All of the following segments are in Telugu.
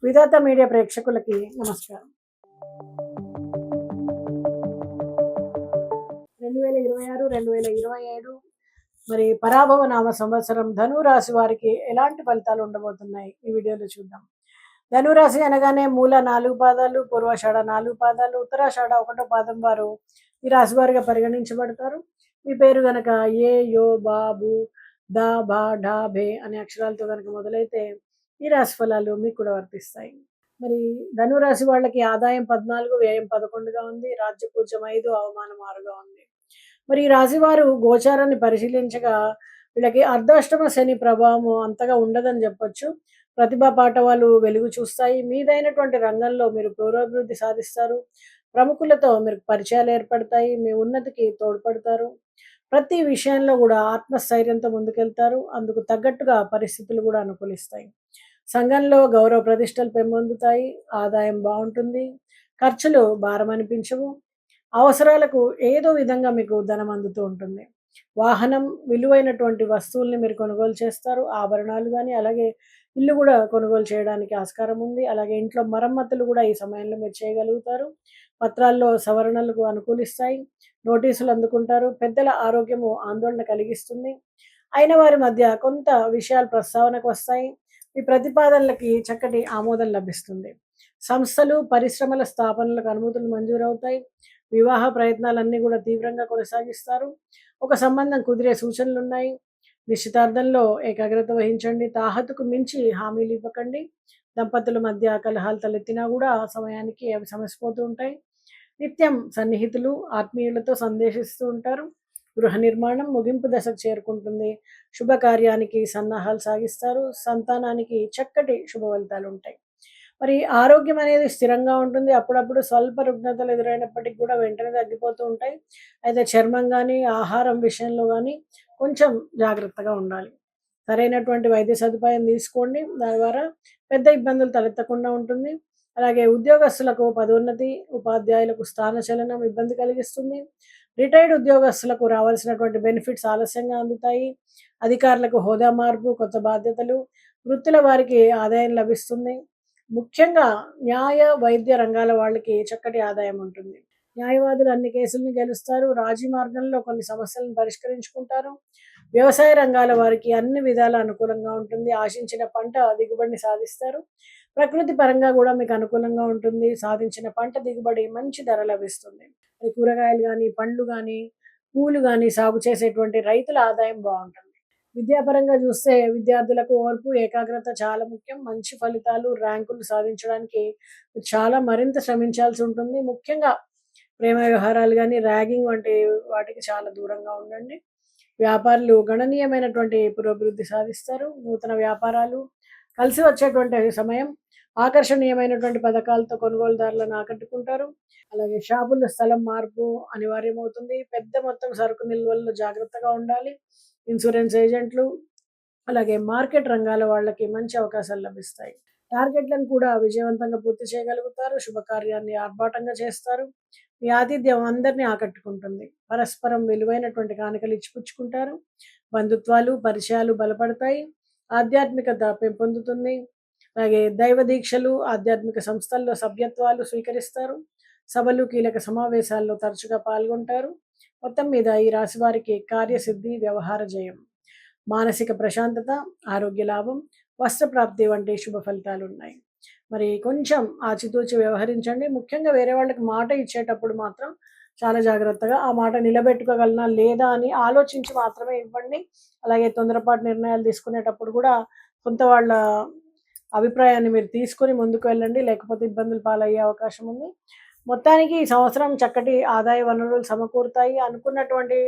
విధాత మీడియా ప్రేక్షకులకి నమస్కారం. 2026, 2027 మరి పరాభవ నామ సంవత్సరం ధనురాశి వారికి ఎలాంటి ఫలితాలు ఉండబోతున్నాయి ఈ వీడియోలో చూద్దాం. ధనురాశి అనగానే మూల 4 పాదాలు, పూర్వాషాఢ 4 పాదాలు, ఉత్తరాషాఢ 1వ పాదం వారు ఈ రాశి వారిగా పరిగణించబడతారు. మీ పేరు గనక ఏ, యో, బాబు, దా, బా, ఢా, భే అనే అక్షరాలతో కనుక మొదలైతే ఈ రాశి ఫలాలు మీకు కూడా వర్తిస్తాయి. మరి ధనురాశి వాళ్ళకి ఆదాయం 14, వ్యయం 11గా ఉంది. రాజ్యపూజ్యం 5, అవమానం 6గా ఉంది. మరి ఈ రాశి వారు గోచారాన్ని పరిశీలించగా వీళ్ళకి అర్ధాష్టమ శని ప్రభావం అంతగా ఉండదని చెప్పొచ్చు. ప్రతిభా పాఠవాలు వెలుగు చూస్తాయి. మీదైనటువంటి రంగంలో మీరు పురోభివృద్ధి సాధిస్తారు. ప్రముఖులతో మీరు పరిచయాలు ఏర్పడతాయి. మీ ఉన్నతికి తోడ్పడతారు. ప్రతి విషయంలో కూడా ఆత్మస్థైర్యంతో ముందుకెళ్తారు. అందుకు తగ్గట్టుగా పరిస్థితులు కూడా అనుకూలిస్తాయి. సంఘంలో గౌరవ ప్రతిష్టలు పెంపొందుతాయి. ఆదాయం బాగుంటుంది. ఖర్చులు భారం అనిపించవు. అవసరాలకు ఏదో విధంగా మీకు ధనం అందుతూ ఉంటుంది. వాహనం, విలువైనటువంటి వస్తువుల్ని మీరు కొనుగోలు చేస్తారు. ఆభరణాలు కానీ, అలాగే ఇల్లు కూడా కొనుగోలు చేయడానికి ఆస్కారం ఉంది. అలాగే ఇంట్లో మరమ్మతులు కూడా ఈ సమయంలో మీరు చేయగలుగుతారు. పత్రాల్లో సవరణలకు అనుకూలిస్తాయి. నోటీసులు అందుకుంటారు. పెద్దల ఆరోగ్యము ఆందోళన కలిగిస్తుంది. అయిన వారి మధ్య కొంత విషయాలు ప్రస్తావనకు వస్తాయి. ఈ ప్రతిపాదనలకి చక్కటి ఆమోదం లభిస్తుంది. సంస్థలు, పరిశ్రమల స్థాపనలకు అనుమతులు మంజూరవుతాయి. వివాహ ప్రయత్నాలన్నీ కూడా తీవ్రంగా కొనసాగిస్తారు. ఒక సంబంధం కుదిరే సూచనలు ఉన్నాయి. నిశ్చితార్థంలో ఏకాగ్రత వహించండి. తాహతుకు మించి హామీలు ఇవ్వకండి. దంపతుల మధ్య కలహాలు తలెత్తినా కూడా ఆ సమయానికి అవి సమసిపోతూ ఉంటాయి. నిత్యం సన్నిహితులు, ఆత్మీయులతో సందేశిస్తూ ఉంటారు. గృహ నిర్మాణం ముగింపు దశకు చేరుకుంటుంది. శుభకార్యానికి సన్నాహాలు సాగిస్తారు. సంతానానికి చక్కటి శుభ ఫలితాలు ఉంటాయి. మరి ఆరోగ్యం అనేది స్థిరంగా ఉంటుంది. అప్పుడప్పుడు స్వల్ప రుగ్మతలు ఎదురైనప్పటికీ కూడా వెంటనే తగ్గిపోతూ ఉంటాయి. అయితే చర్మం కానీ, ఆహారం విషయంలో కానీ కొంచెం జాగ్రత్తగా ఉండాలి. సరైనటువంటి వైద్య సదుపాయం తీసుకోండి. దాని ద్వారా పెద్ద ఇబ్బందులు తలెత్తకుండా ఉంటుంది. అలాగే ఉద్యోగస్తులకు పదోన్నతి, ఉపాధ్యాయులకు స్థానచలనం ఇబ్బంది కలిగిస్తుంది. రిటైర్డ్ ఉద్యోగస్తులకు రావాల్సినటువంటి బెనిఫిట్స్ ఆలస్యంగా అందుతాయి. అధికారులకు హోదా మార్పు, కొత్త బాధ్యతలు, వృత్తుల వారికి ఆదాయం లభిస్తుంది. ముఖ్యంగా న్యాయ, వైద్య రంగాల వాళ్ళకి చక్కటి ఆదాయం ఉంటుంది. న్యాయవాదులు అన్ని కేసుల్ని గెలుస్తారు. రాజీ మార్గంలో కొన్ని సమస్యలను పరిష్కరించుకుంటారు. వ్యవసాయ రంగాల వారికి అన్ని విధాల అనుకూలంగా ఉంటుంది. ఆశించిన పంట దిగుబడిని సాధిస్తారు. ప్రకృతి పరంగా కూడా మీకు అనుకూలంగా ఉంటుంది. సాధించిన పంట దిగుబడి మంచి ధర లభిస్తుంది. కూరగాయలు కానీ, పండ్లు కానీ, పూలు కానీ సాగు చేసేటువంటి రైతుల ఆదాయం బాగుంటుంది. విద్యాపరంగా చూస్తే విద్యార్థులకు ఓర్పు, ఏకాగ్రత చాలా ముఖ్యం. మంచి ఫలితాలు, ర్యాంకులు సాధించడానికి చాలా మరింత శ్రమించాల్సి ఉంటుంది. ముఖ్యంగా ప్రేమ వ్యవహారాలు కానీ, ర్యాగింగ్ వంటి వాటికి చాలా దూరంగా ఉండండి. వ్యాపారులు గణనీయమైనటువంటి పురోభివృద్ధి సాధిస్తారు. నూతన వ్యాపారాలు కలిసి వచ్చేటువంటి సమయం. ఆకర్షణీయమైనటువంటి పథకాలతో కొనుగోలుదారులను ఆకట్టుకుంటారు. అలాగే షాపుల స్థలం మార్పు అనివార్యమవుతుంది. పెద్ద మొత్తం సరుకు నిల్వల్లో జాగ్రత్తగా ఉండాలి. ఇన్సూరెన్స్ ఏజెంట్లు, అలాగే మార్కెట్ రంగాల వాళ్ళకి మంచి అవకాశాలు లభిస్తాయి. టార్గెట్లను కూడా విజయవంతంగా పూర్తి చేయగలుగుతారు. శుభకార్యాన్ని ఆర్భాటంగా చేస్తారు. మీ ఆతిథ్యం అందరినీ ఆకట్టుకుంటుంది. పరస్పరం విలువైనటువంటి కానుకలు ఇచ్చిపుచ్చుకుంటారు. బంధుత్వాలు, పరిచయాలు బలపడతాయి. ఆధ్యాత్మికత పెంపొందుతుంది. అలాగే దైవ దీక్షలు, ఆధ్యాత్మిక సంస్థల్లో సభ్యత్వాలు స్వీకరిస్తారు. సభలు, కీలక సమావేశాల్లో తరచుగా పాల్గొంటారు. మొత్తం మీద ఈ రాశి వారికి కార్యసిద్ధి, వ్యవహార జయం, మానసిక ప్రశాంతత, ఆరోగ్య లాభం, వస్త్రప్రాప్తి వంటి శుభ ఫలితాలు ఉన్నాయి. మరి కొంచెం ఆచితూచి వ్యవహరించండి. ముఖ్యంగా వేరే వాళ్ళకి మాట ఇచ్చేటప్పుడు మాత్రం చాలా జాగ్రత్తగా ఆ మాట నిలబెట్టుకోగలనా లేదా అని ఆలోచించి మాత్రమే ఇవ్వండి. అలాగే తొందరపాటు నిర్ణయాలు తీసుకునేటప్పుడు కూడా కొంత వాళ్ళ అభిప్రాయాన్ని మీరు తీసుకొని ముందుకు వెళ్ళండి. లేకపోతే ఇబ్బందులు పాలయ్యే అవకాశం ఉంది. మొత్తానికి ఈ సంవత్సరం చక్కటి ఆదాయ వనరులు సమకూరుతాయి. అనుకున్నటువంటి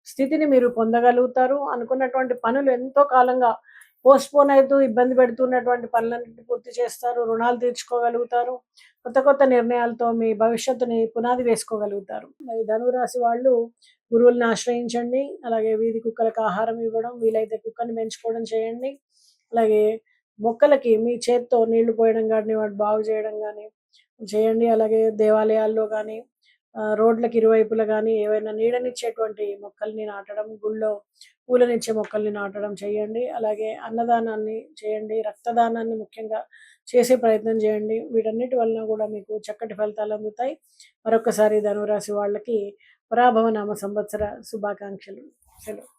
స్థితిని మీరు పొందగలుగుతారు. అనుకున్నటువంటి పనులు ఎంతో కాలంగా పోస్ట్‌పోన్ అవుతూ ఇబ్బంది పెడుతున్నటువంటి పనులన్నిటిని పూర్తి చేస్తారు. రుణాలు తీర్చుకోగలుగుతారు. కొత్త కొత్త నిర్ణయాలతో మీ భవిష్యత్తుని పునాది వేసుకోగలుగుతారు. మరి ధనురాశి వాళ్ళు గురువుల్ని ఆశ్రయించండి. అలాగే వీధి కుక్కలకు ఆహారం ఇవ్వడం, వీలైతే కుక్కని పెంచుకోవడం చేయండి. అలాగే మొక్కలకి మీ చేత్తో నీళ్లు పోయడం కానీ, వాటి బాగు చేయడం కానీ చేయండి. అలాగే దేవాలయాల్లో కానీ, రోడ్లకు ఇరువైపులా కానీ ఏవైనా నీడనిచ్చేటువంటి మొక్కల్ని నాటడం, గుళ్ళో పూలనిచ్చే మొక్కల్ని నాటడం చేయండి. అలాగే అన్నదానాన్ని చేయండి. రక్తదానాన్ని ముఖ్యంగా చేసే ప్రయత్నం చేయండి. వీటన్నిటి వలన కూడా మీకు చక్కటి ఫలితాలు అందుతాయి. మరొకసారి ధనురాశి వాళ్ళకి పరాభవ నామ సంవత్సర శుభాకాంక్షలు. సెలవు.